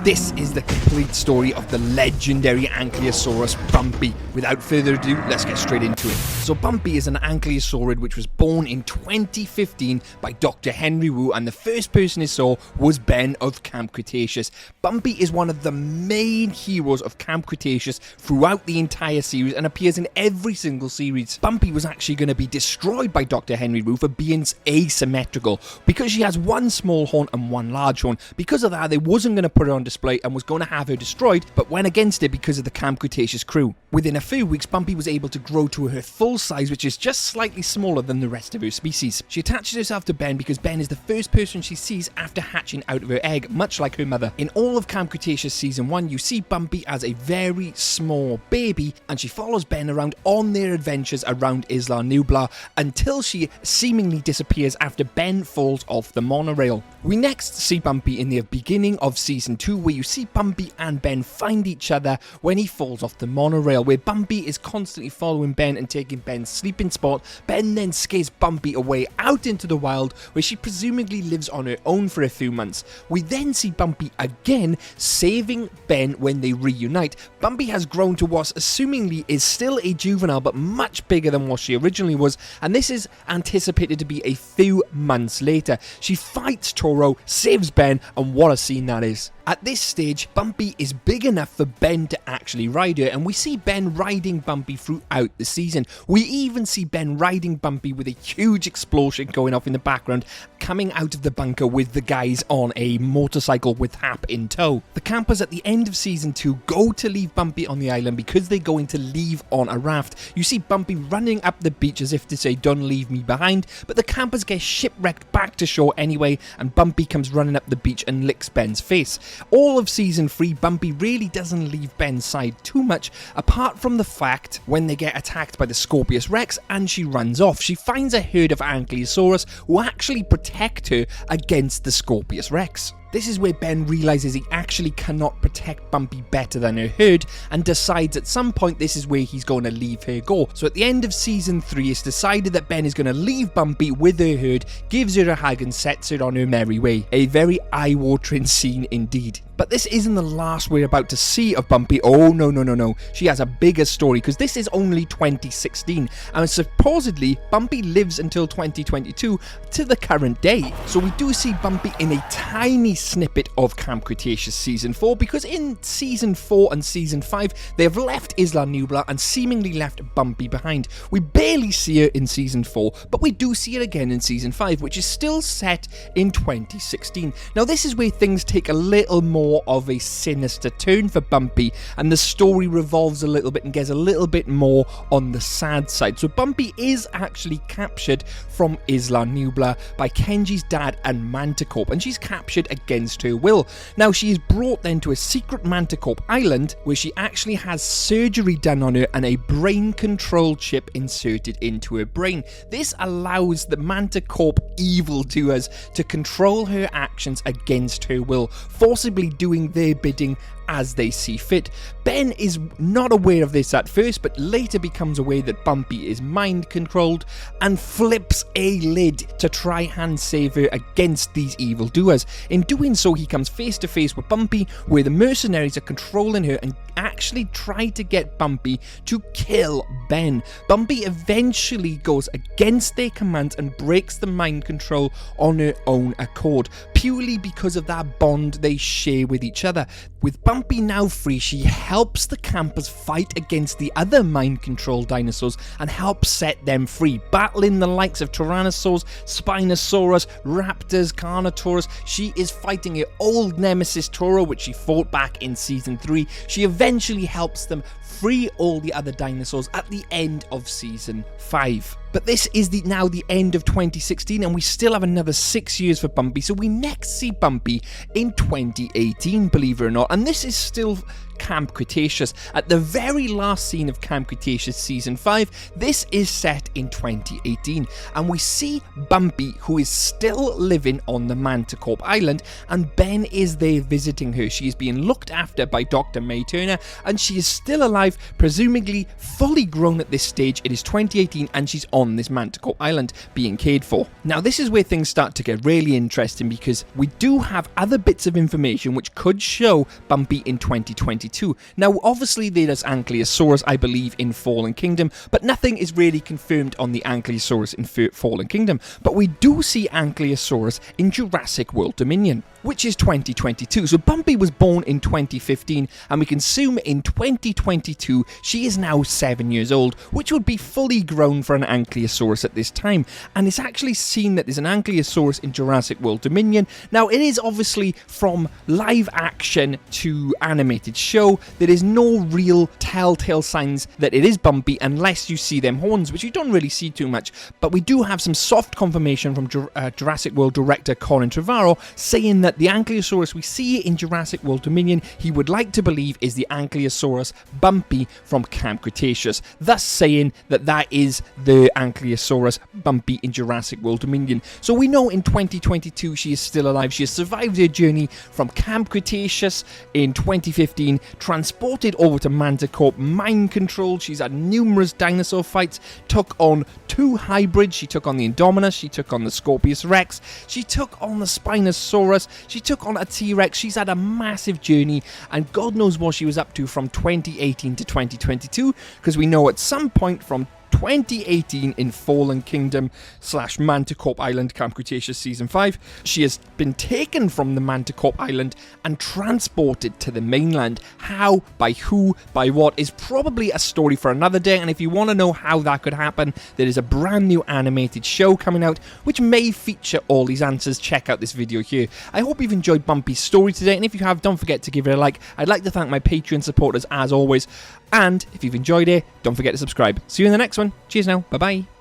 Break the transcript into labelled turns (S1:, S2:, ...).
S1: This is the complete story of the legendary Ankylosaurus Bumpy. Without further ado, let's get straight into it. So Bumpy is an ankylosaurid which was born in 2015 by Dr. Henry Wu, and the first person he saw was Ben of Camp Cretaceous. Bumpy is one of the main heroes of Camp Cretaceous throughout the entire series and appears in every single series. Bumpy was actually going to be destroyed by Dr. Henry Wu for being asymmetrical, because she has one small horn and one large horn. Because of that, they wasn't going to put her on display and was going to have her destroyed, but went against it because of the Camp Cretaceous crew. Within a few weeks, Bumpy was able to grow to her full size, which is just slightly smaller than the rest of her species. She attaches herself to Ben because Ben is the first person she sees after hatching out of her egg, much like her mother. In all of Camp Cretaceous Season 1, you see Bumpy as a very small baby, and she follows Ben around on their adventures around Isla Nublar until she seemingly disappears after Ben falls off the monorail. We next see Bumpy in the beginning of Season 2, where you see Bumpy and Ben find each other when he falls off the monorail, where Bumpy is constantly following Ben and taking Ben's sleeping spot. Ben then scares Bumpy away out into the wild, where she presumably lives on her own for a few months. We then see Bumpy again saving Ben when they reunite. Bumpy has grown to what assumingly is still a juvenile, but much bigger than what she originally was, and this is anticipated to be a few months later. She fights Toro, saves Ben, and what a scene that is. At this stage, Bumpy is big enough for Ben to actually ride her, and we see Ben riding Bumpy throughout the season. We even see Ben riding Bumpy with a huge explosion going off in the background, coming out of the bunker with the guys on a motorcycle with Hap in tow. The campers at the end of Season 2 go to leave Bumpy on the island because they're going to leave on a raft. You see Bumpy running up the beach as if to say, "Don't leave me behind," but the campers get shipwrecked back to shore anyway, and Bumpy comes running up the beach and licks Ben's face. All of Season 3, Bumpy really doesn't leave Ben's side too much, apart from the fact when they get attacked by the Scorpius Rex and she runs off. She finds a herd of Ankylosaurus who actually protect her against the Scorpius Rex. This is where Ben realises he actually cannot protect Bumpy better than her herd, and decides at some point this is where he's going to leave her go. So at the end of Season 3, it's decided that Ben is going to leave Bumpy with her herd, gives her a hug and sets her on her merry way. A very eye-watering scene indeed. But this isn't the last we're about to see of Bumpy. Oh, no. She has a bigger story, because this is only 2016, and supposedly Bumpy lives until 2022 to the current day. So we do see Bumpy in a tiny snippet of Camp Cretaceous Season 4, because in Season 4 and Season 5, they have left Isla Nublar and seemingly left Bumpy behind. We barely see her in Season 4, but we do see her again in Season 5, which is still set in 2016. Now this is where things take a little more of a sinister turn for Bumpy, and the story revolves a little bit and gets a little bit more on the sad side. So Bumpy is actually captured from Isla Nublar by Kenji's dad and Manticorp, and she's captured against her will. Now she is brought then to a secret Manticorp island, where she actually has surgery done on her and a brain control chip inserted into her brain. This allows the Manticorp evildoers to control her actions against her will, forcibly doing their bidding as they see fit. Ben is not aware of this at first, but later becomes aware that Bumpy is mind controlled and flips a lid to try and save her against these evildoers. In doing so, he comes face to face with Bumpy, where the mercenaries are controlling her and actually try to get Bumpy to kill Ben. Bumpy eventually goes against their commands and breaks the mind control on her own accord, purely because of that bond they share with each other. With Bumpy now free, she helps the campers fight against the other mind-controlled dinosaurs and helps set them free, battling the likes of Tyrannosaurs, Spinosaurus, Raptors, Carnotaurus. She is fighting her old nemesis Toro, which she fought back in Season 3. She eventually helps them free all the other dinosaurs at the end of Season 5. But this is now the end of 2016, and we still have another 6 years for Bumpy, so we next see Bumpy in 2018, believe it or not, and this is still Camp Cretaceous. At the very last scene of Camp Cretaceous Season 5, this is set in 2018, and we see Bumpy, who is still living on the Manticorp Island, and Ben is there visiting her. She is being looked after by Dr. May Turner, and she is still alive, presumably fully grown at this stage. It is 2018, and she's on on this Manticore Island being cared for. Now this is where things start to get really interesting, because we do have other bits of information which could show Bumpy in 2022. Now obviously there's ANKYLOSAURUS, I believe, in Fallen Kingdom, but nothing is really confirmed on the ANKYLOSAURUS in Fallen Kingdom. But we do see ANKYLOSAURUS in Jurassic World Dominion, which is 2022. So Bumpy was born in 2015, and we can assume in 2022 she is now 7 years old, which would be fully grown for an ANKYLOSAURUS at this time. And it's actually seen that there's an ANKYLOSAURUS in Jurassic World Dominion. Now it is obviously from live action to animated show. There is no real telltale signs that it is Bumpy unless you see them horns, which you don't really see too much. But we do have some soft confirmation from Jurassic World director Colin Trevorrow saying that the ANKYLOSAURUS we see in Jurassic World Dominion, he would like to believe is the ANKYLOSAURUS Bumpy from Camp Cretaceous, thus saying that that is the ANKYLOSAURUS Bumpy in Jurassic World Dominion. So we know in 2022 she is still alive. She has survived her journey from Camp Cretaceous in 2015, transported over to Manticore, mind controlled. She's had numerous dinosaur fights, took on 2 hybrids. She took on the Indominus, she took on the Scorpius Rex, she took on the Spinosaurus, she took on a T-Rex. She's had a massive journey, and God knows what she was up to from 2018 to 2022, because we know at some point from 2018 in Fallen Kingdom / Manticore Island Camp Cretaceous Season 5, she has been taken from the Manticore Island and transported to the mainland. How, by who, by what is probably a story for another day, and if you want to know how that could happen, there is a brand new animated show coming out which may feature all these answers. Check out this video here. I hope you've enjoyed Bumpy's story today, and if you have, don't forget to give it a like. I'd like to thank my Patreon supporters as always, and if you've enjoyed it, don't forget to subscribe. See you in the next one. Cheers now. Bye bye.